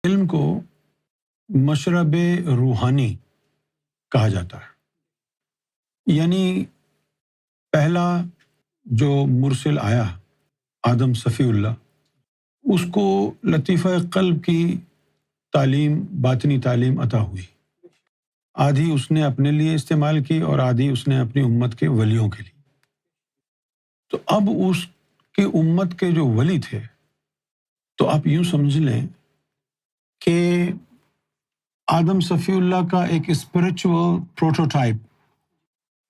علم کو مشرب روحانی کہا جاتا ہے، یعنی پہلا جو مرسل آیا آدم صفی اللہ، اس کو لطیفہ قلب کی تعلیم، باطنی تعلیم عطا ہوئی، آدھی اس نے اپنے لیے استعمال کی اور آدھی اس نے اپنی امت کے ولیوں کے لیے۔ تو اب اس کی امت کے جو ولی تھے، تو آپ یوں سمجھ لیں کہ آدم صفی اللہ کا ایک اسپرچول پروٹوٹائپ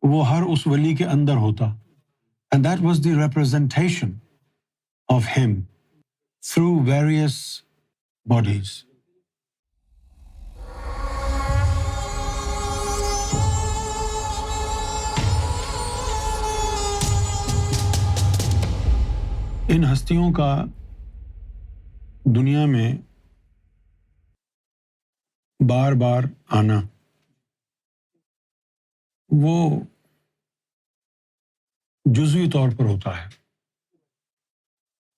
وہ ہر اس ولی کے اندر ہوتا، and that was the representation of him through various bodies. ان ہستیوں کا دنیا میں بار بار آنا، وہ جزوی طور پر ہوتا ہے۔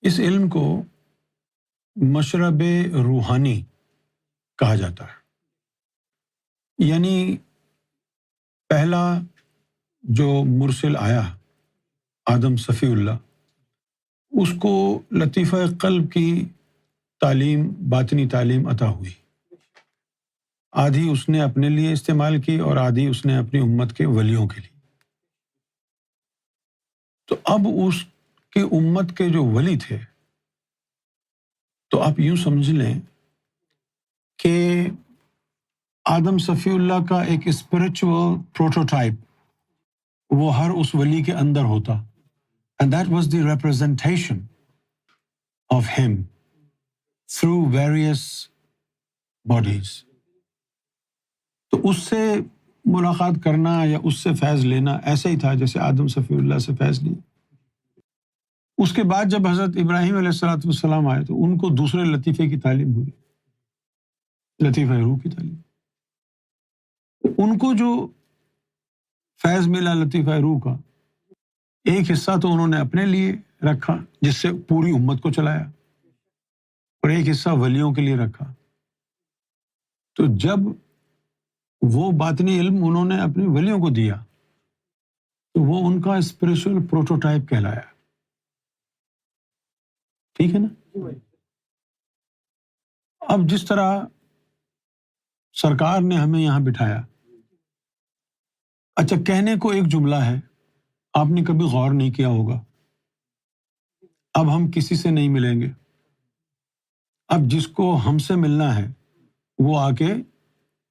اس علم کو مشرب روحانی کہا جاتا ہے، یعنی پہلا جو مرسل آیا آدم صفی اللہ، اس کو لطیفہ قلب کی تعلیم، باطنی تعلیم عطا ہوئی، آدھی اس نے اپنے لیے استعمال کی اور آدھی اس نے اپنی امت کے ولیوں کے لیے۔ تو اب اس کی امت کے جو ولی تھے، تو آپ یوں سمجھ لیں کہ آدم صفی اللہ کا ایک اسپرچول پروٹوٹائپ وہ ہر اس ولی کے اندر ہوتا، and that was the representation of him through various bodies. تو اس سے ملاقات کرنا یا اس سے فیض لینا ایسا ہی تھا جیسے آدم صفی اللہ سے فیض لیا۔ اس کے بعد جب حضرت ابراہیم علیہ السلام آئے تو ان کو دوسرے لطیفے کی تعلیم ہوئی، لطیفہ روح کی تعلیم۔ ان کو جو فیض ملا لطیفہ روح کا، ایک حصہ تو انہوں نے اپنے لیے رکھا جس سے پوری امت کو چلایا، اور ایک حصہ ولیوں کے لیے رکھا۔ تو جب وہ باطنی علم انہوں نے اپنے ولیوں کو دیا تو وہ ان کا اسپرچول پروٹوٹائپ کہلایا۔ ٹھیک ہے نا؟ اب جس طرح سرکار نے ہمیں یہاں بٹھایا، اچھا کہنے کو ایک جملہ ہے، آپ نے کبھی غور نہیں کیا ہوگا، اب ہم کسی سے نہیں ملیں گے، اب جس کو ہم سے ملنا ہے وہ آ کے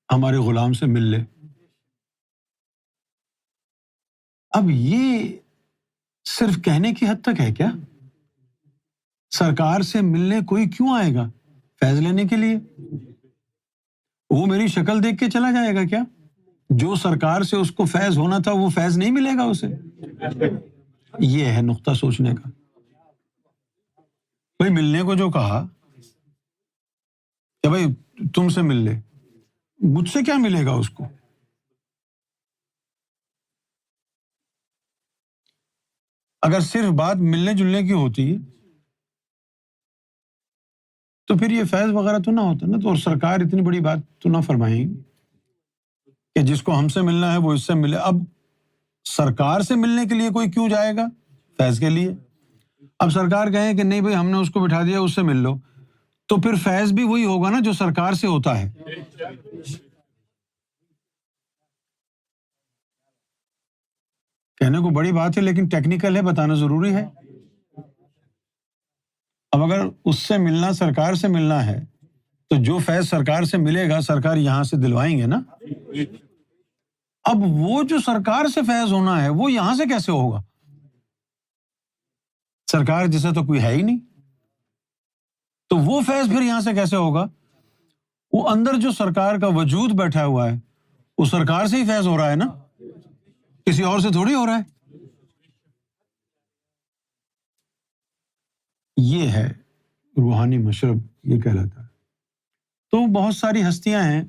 ہمارے غلام سے مل لے۔ اب یہ صرف کہنے کی حد تک ہے کیا؟ سرکار سے ملنے کوئی کیوں آئے گا؟ فیض لینے کے لیے؟ وہ میری شکل دیکھ کے چلا جائے گا کیا؟ جو سرکار سے اس کو فیض ہونا تھا وہ فیض نہیں ملے گا اسے؟ یہ ہے نقطہ سوچنے کا۔ بھائی ملنے کو جو کہا کہ بھائی تم سے مل لے، مجھ سے کیا ملے گا اس کو؟ اگر صرف بات ملنے جلنے کی ہوتی تو پھر یہ فیض وغیرہ تو نہ ہوتا نا، تو اور سرکار اتنی بڑی بات تو نہ فرمائیں کہ جس کو ہم سے ملنا ہے وہ اس سے ملے۔ اب سرکار سے ملنے کے لیے کوئی کیوں جائے گا؟ فیض کے لیے۔ اب سرکار کہیں کہ نہیں بھائی ہم نے اس کو بٹھا دیا، اس سے مل لو، تو پھر فیض بھی وہی ہوگا نا جو سرکار سے ہوتا ہے۔ کہنے کو بڑی بات ہے لیکن ٹیکنیکل ہے، بتانا ضروری ہے۔ اب اگر اس سے ملنا سرکار سے ملنا ہے تو جو فیض سرکار سے ملے گا سرکار یہاں سے دلوائیں گے نا۔ اب وہ جو سرکار سے فیض ہونا ہے وہ یہاں سے کیسے ہوگا؟ سرکار جیسا تو کوئی ہے ہی نہیں، تو وہ فیض پھر یہاں سے کیسے ہوگا؟ وہ اندر جو سرکار کا وجود بیٹھا ہوا ہے وہ سرکار سے ہی فیض ہو رہا ہے نا، کسی اور سے تھوڑی ہو رہا ہے۔ یہ ہے روحانی مشرب، یہ کہلاتا ہے۔ تو بہت ساری ہستیاں ہیں،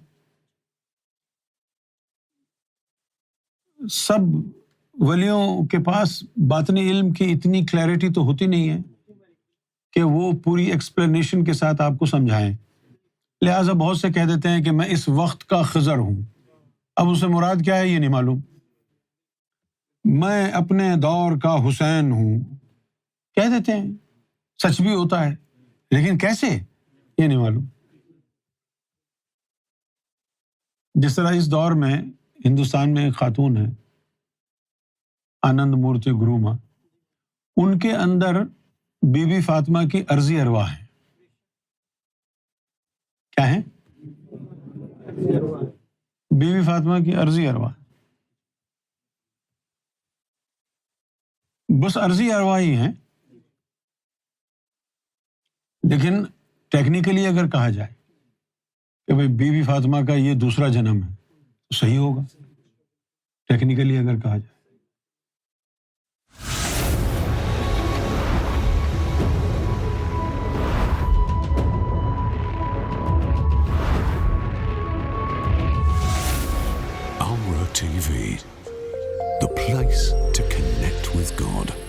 سب ولیوں کے پاس باطنی علم کی اتنی کلیئرٹی تو ہوتی نہیں ہے کہ وہ پوری ایکسپلینیشن کے ساتھ آپ کو سمجھائیں۔ لہٰذا بہت سے کہہ دیتے ہیں کہ میں اس وقت کا خضر ہوں. اب اس سے مراد کیا ہے یہ نہیں معلوم. میں اپنے دور کا حسین ہوں کہہ دیتے ہیں، سچ بھی ہوتا ہے، لیکن کیسے یہ نہیں معلوم. جس طرح اس دور میں ہندوستان میں ایک خاتون ہے آنند مورتی گروما، ان کے اندر بی بی فاطمہ کی عرضی ارواح ہے. کیا ہے؟ بی بی فاطمہ کی عرضی ارواح. بس عرضی ارواح ہی ہیں، لیکن ٹیکنیکلی اگر کہا جائے کہ بھائی بی بی فاطمہ کا یہ دوسرا جنم ہے تو صحیح ہوگا ٹیکنیکلی اگر کہا جائے. Amra TV, the place to connect with God.